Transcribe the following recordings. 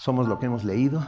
¿Somos lo que hemos leído?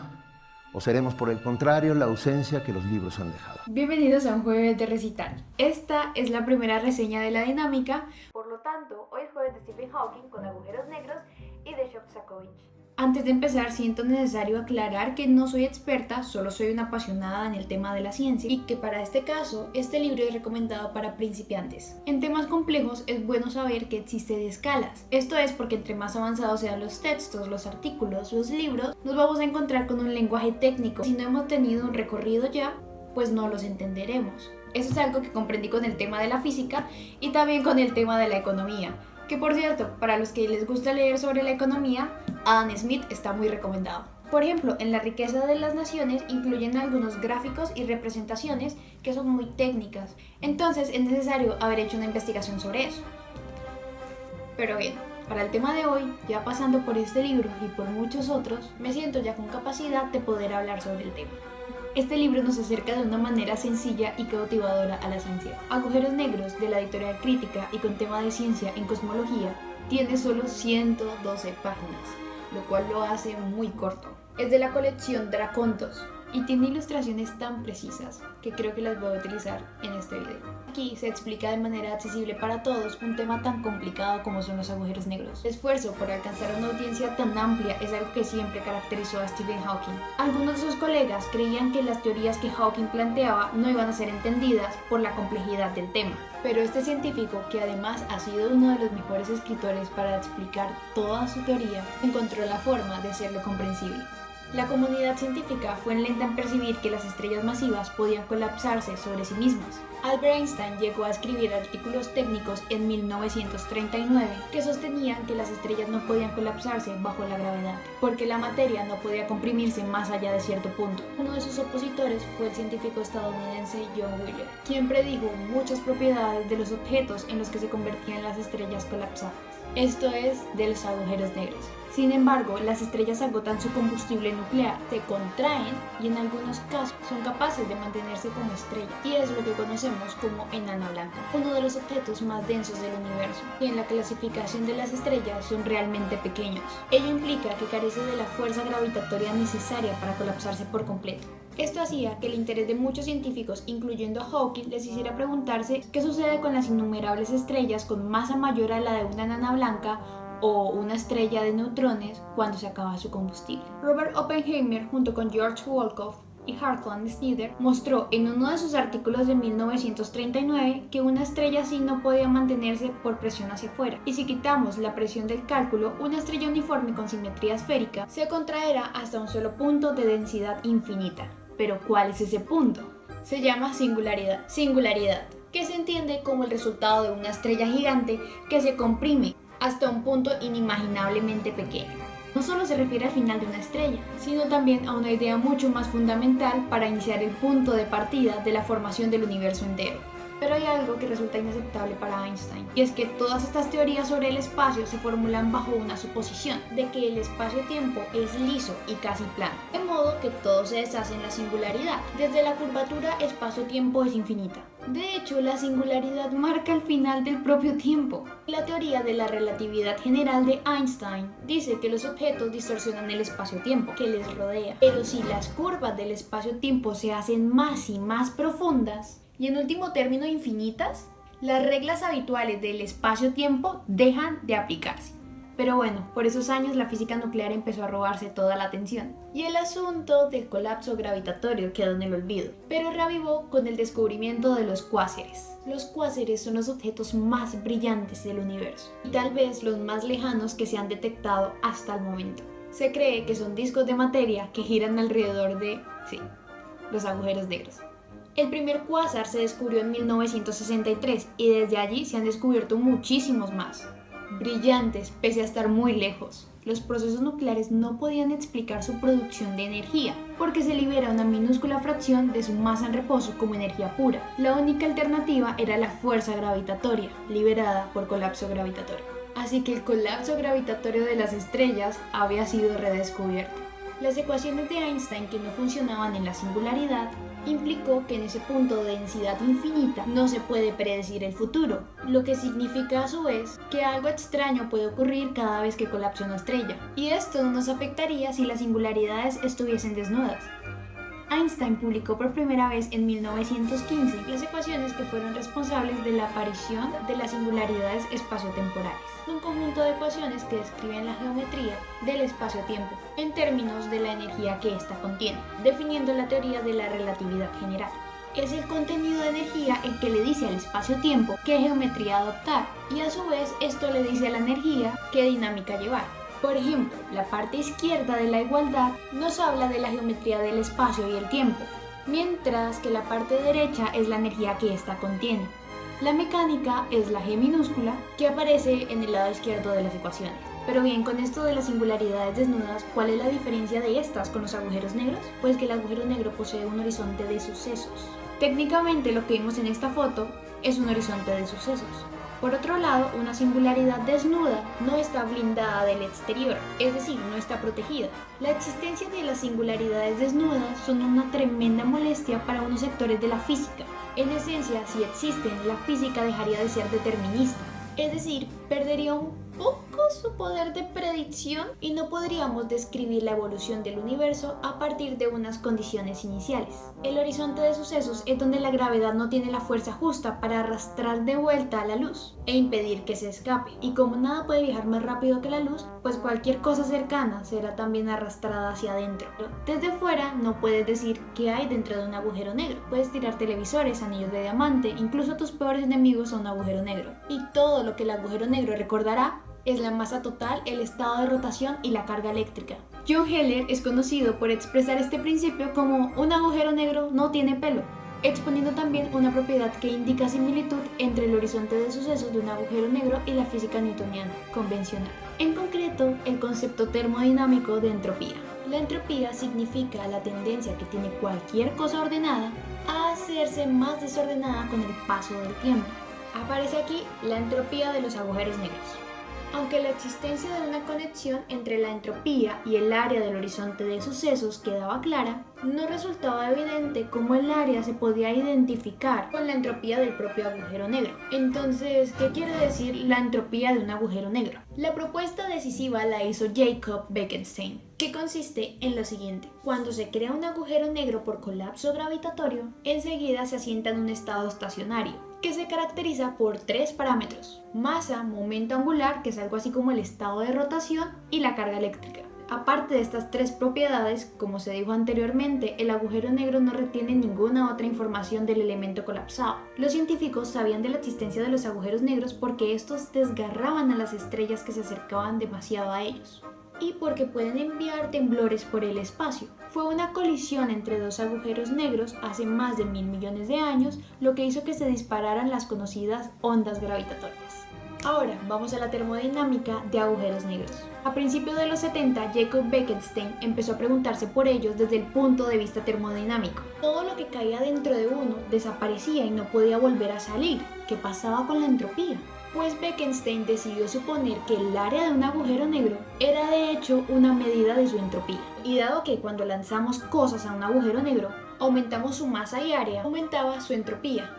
¿O seremos, por el contrario, la ausencia que los libros han dejado? Bienvenidos a un jueves de recital. Esta es la primera reseña de la dinámica, por lo tanto, hoy es jueves de Stephen Hawking con Agujeros Negros y de Shostakovich. Antes de empezar, siento necesario aclarar que no soy experta, solo soy una apasionada en el tema de la ciencia y que para este caso, este libro es recomendado para principiantes. En temas complejos es bueno saber que existen escalas. Esto es porque entre más avanzados sean los textos, los artículos, los libros, nos vamos a encontrar con un lenguaje técnico. Si no hemos tenido un recorrido ya, pues no los entenderemos. Eso es algo que comprendí con el tema de la física y también con el tema de la economía. Que por cierto, para los que les gusta leer sobre la economía, Adam Smith está muy recomendado. Por ejemplo, en La riqueza de las naciones incluyen algunos gráficos y representaciones que son muy técnicas, entonces es necesario haber hecho una investigación sobre eso. Pero bien, para el tema de hoy, ya pasando por este libro y por muchos otros, me siento ya con capacidad de poder hablar sobre el tema. Este libro nos acerca de una manera sencilla y cautivadora a la ciencia. Agujeros Negros, de la editorial Crítica y con tema de ciencia en cosmología, tiene solo 112 páginas, lo cual lo hace muy corto. Es de la colección Dracontos y tiene ilustraciones tan precisas que creo que las voy a utilizar en este video. Aquí se explica de manera accesible para todos un tema tan complicado como son los agujeros negros. El esfuerzo por alcanzar una audiencia tan amplia es algo que siempre caracterizó a Stephen Hawking. Algunos de sus colegas creían que las teorías que Hawking planteaba no iban a ser entendidas por la complejidad del tema. Pero este científico, que además ha sido uno de los mejores escritores para explicar toda su teoría, encontró la forma de hacerlo comprensible. La comunidad científica fue lenta en percibir que las estrellas masivas podían colapsarse sobre sí mismas. Albert Einstein llegó a escribir artículos técnicos en 1939 que sostenían que las estrellas no podían colapsarse bajo la gravedad, porque la materia no podía comprimirse más allá de cierto punto. Uno de sus opositores fue el científico estadounidense John Wheeler, quien predijo muchas propiedades de los objetos en los que se convertían las estrellas colapsadas. Esto es de los agujeros negros. Sin embargo, las estrellas agotan su combustible nuclear, se contraen y en algunos casos son capaces de mantenerse como estrella, y es lo que conocemos como enana blanca, uno de los objetos más densos del universo, y en la clasificación de las estrellas son realmente pequeños. Ello implica que carece de la fuerza gravitatoria necesaria para colapsarse por completo. Esto hacía que el interés de muchos científicos, incluyendo a Hawking, les hiciera preguntarse qué sucede con las innumerables estrellas con masa mayor a la de una enana blanca o una estrella de neutrones cuando se acaba su combustible. Robert Oppenheimer, junto con George Wolkoff y Hartland Schneider, mostró en uno de sus artículos de 1939 que una estrella así no podía mantenerse por presión hacia afuera, y si quitamos la presión del cálculo, una estrella uniforme con simetría esférica se contraerá hasta un solo punto de densidad infinita. Pero ¿cuál es ese punto? Se llama singularidad. Singularidad, que se entiende como el resultado de una estrella gigante que se comprime hasta un punto inimaginablemente pequeño. No solo se refiere al final de una estrella, sino también a una idea mucho más fundamental para iniciar el punto de partida de la formación del universo entero. Pero hay algo que resulta inaceptable para Einstein, y es que todas estas teorías sobre el espacio se formulan bajo una suposición de que el espacio-tiempo es liso y casi plano, de modo que todo se deshace en la singularidad. Desde la curvatura, espacio-tiempo es infinita. De hecho, la singularidad marca el final del propio tiempo. La teoría de la relatividad general de Einstein dice que los objetos distorsionan el espacio-tiempo que les rodea, pero si las curvas del espacio-tiempo se hacen más y más profundas, y en último término infinitas, las reglas habituales del espacio-tiempo dejan de aplicarse. Pero bueno, por esos años la física nuclear empezó a robarse toda la atención, y el asunto del colapso gravitatorio quedó en el olvido, pero reavivó con el descubrimiento de los cuásares. Los cuásares son los objetos más brillantes del universo, y tal vez los más lejanos que se han detectado hasta el momento. Se cree que son discos de materia que giran alrededor de, los agujeros negros. El primer cuásar se descubrió en 1963 y desde allí se han descubierto muchísimos más. Brillantes pese a estar muy lejos. Los procesos nucleares no podían explicar su producción de energía, porque se libera una minúscula fracción de su masa en reposo como energía pura. La única alternativa era la fuerza gravitatoria, liberada por colapso gravitatorio. Así que el colapso gravitatorio de las estrellas había sido redescubierto. Las ecuaciones de Einstein que no funcionaban en la singularidad implicó que en ese punto de densidad infinita no se puede predecir el futuro, lo que significa a su vez que algo extraño puede ocurrir cada vez que colapse una estrella, y esto no nos afectaría si las singularidades estuviesen desnudas. Einstein publicó por primera vez en 1915 las ecuaciones que fueron responsables de la aparición de las singularidades espaciotemporales, un conjunto de ecuaciones que describen la geometría del espacio-tiempo en términos de la energía que ésta contiene, definiendo la teoría de la relatividad general. Es el contenido de energía el que le dice al espacio-tiempo qué geometría adoptar, y a su vez esto le dice a la energía qué dinámica llevar. Por ejemplo, la parte izquierda de la igualdad nos habla de la geometría del espacio y el tiempo, mientras que la parte derecha es la energía que ésta contiene. La mecánica es la G minúscula que aparece en el lado izquierdo de las ecuaciones. Pero bien, con esto de las singularidades desnudas, ¿cuál es la diferencia de estas con los agujeros negros? Pues que el agujero negro posee un horizonte de sucesos. Técnicamente lo que vimos en esta foto es un horizonte de sucesos. Por otro lado, una singularidad desnuda no está blindada del exterior, es decir, no está protegida. La existencia de las singularidades desnudas son una tremenda molestia para unos sectores de la física. En esencia, si existen, la física dejaría de ser determinista, es decir, perdería un poco su poder de predicción y no podríamos describir la evolución del universo a partir de unas condiciones iniciales. El horizonte de sucesos es donde la gravedad no tiene la fuerza justa para arrastrar de vuelta a la luz e impedir que se escape, y como nada puede viajar más rápido que la luz, pues cualquier cosa cercana será también arrastrada hacia adentro. Desde fuera no puedes decir qué hay dentro de un agujero negro. Puedes tirar televisores, anillos de diamante, incluso tus peores enemigos a un agujero negro, y todo lo que el agujero negro recordará es la masa total, el estado de rotación y la carga eléctrica. John Heller es conocido por expresar este principio como un agujero negro no tiene pelo, exponiendo también una propiedad que indica similitud entre el horizonte de sucesos de un agujero negro y la física newtoniana convencional. En concreto, el concepto termodinámico de entropía. La entropía significa la tendencia que tiene cualquier cosa ordenada a hacerse más desordenada con el paso del tiempo. Aparece aquí la entropía de los agujeros negros. Aunque la existencia de una conexión entre la entropía y el área del horizonte de sucesos quedaba clara, no resultaba evidente cómo el área se podía identificar con la entropía del propio agujero negro. Entonces, ¿qué quiere decir la entropía de un agujero negro? La propuesta decisiva la hizo Jacob Bekenstein, que consiste en lo siguiente: cuando se crea un agujero negro por colapso gravitatorio, enseguida se asienta en un estado estacionario, que se caracteriza por tres parámetros: masa, momento angular, que es algo así como el estado de rotación, y la carga eléctrica. Aparte de estas tres propiedades, como se dijo anteriormente, el agujero negro no retiene ninguna otra información del elemento colapsado. Los científicos sabían de la existencia de los agujeros negros porque estos desgarraban a las estrellas que se acercaban demasiado a ellos, y porque pueden enviar temblores por el espacio. Fue una colisión entre dos agujeros negros hace más de 1000 millones de años lo que hizo que se dispararan las conocidas ondas gravitatorias. Ahora vamos a la termodinámica de agujeros negros. A principios de los 70, Jacob Bekenstein empezó a preguntarse por ellos desde el punto de vista termodinámico. Todo lo que caía dentro de uno desaparecía y no podía volver a salir. ¿Qué pasaba con la entropía? Pues Bekenstein decidió suponer que el área de un agujero negro era de hecho una medida de su entropía. Y dado que cuando lanzamos cosas a un agujero negro, aumentamos su masa y área, aumentaba su entropía.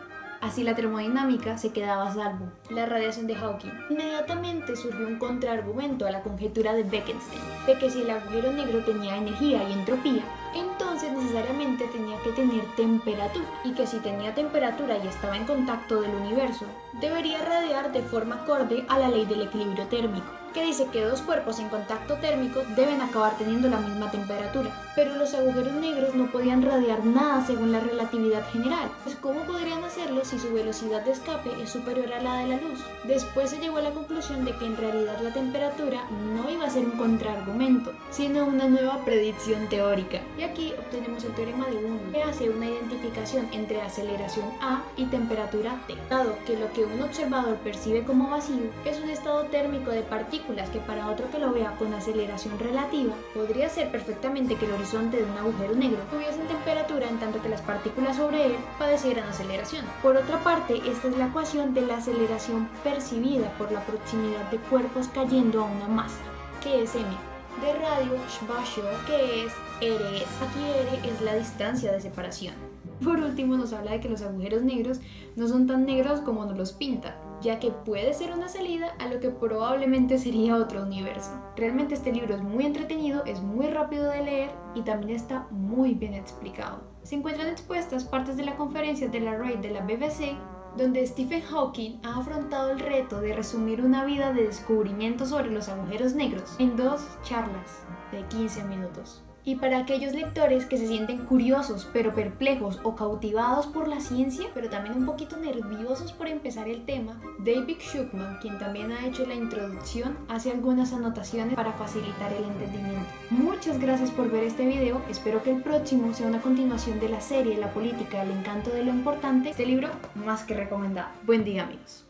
Así la termodinámica se quedaba a salvo. La radiación de Hawking. Inmediatamente surgió un contraargumento a la conjetura de Bekenstein, de que si el agujero negro tenía energía y entropía, entonces necesariamente tenía que tener temperatura, y que si tenía temperatura y estaba en contacto del universo, debería radiar de forma acorde a la ley del equilibrio térmico, que dice que dos cuerpos en contacto térmico deben acabar teniendo la misma temperatura. Pero los agujeros negros no podían radiar nada según la relatividad general, pues ¿cómo podrían hacerlo si su velocidad de escape es superior a la de la luz? Después se llegó a la conclusión de que en realidad la temperatura no iba a ser un contraargumento, sino una nueva predicción teórica. Y aquí obtenemos el teorema de Boole, que hace una identificación entre aceleración A y temperatura T, dado que lo que un observador percibe como vacío es un estado térmico de partículas que para otro que lo vea con aceleración relativa, podría ser perfectamente que el horizonte de un agujero negro tuviese temperatura en tanto que las partículas sobre él padecieran aceleración. Por otra parte, esta es la ecuación de la aceleración percibida por la proximidad de cuerpos cayendo a una masa, que es m. de Radio Schwarzschild, que es RS. Aquí R es la distancia de separación. Por último, nos habla de que los agujeros negros no son tan negros como nos los pintan, ya que puede ser una salida a lo que probablemente sería otro universo. Realmente este libro es muy entretenido, es muy rápido de leer y también está muy bien explicado. Se encuentran expuestas partes de la conferencia de la RAID de la BBC, donde Stephen Hawking ha afrontado el reto de resumir una vida de descubrimiento sobre los agujeros negros en 2 charlas de 15 minutos. Y para aquellos lectores que se sienten curiosos, pero perplejos o cautivados por la ciencia, pero también un poquito nerviosos por empezar el tema, David Schuckman, quien también ha hecho la introducción, hace algunas anotaciones para facilitar el entendimiento. Muchas gracias por ver este video, espero que el próximo sea una continuación de la serie La política, el encanto de lo importante. Este libro más que recomendado. Buen día, amigos.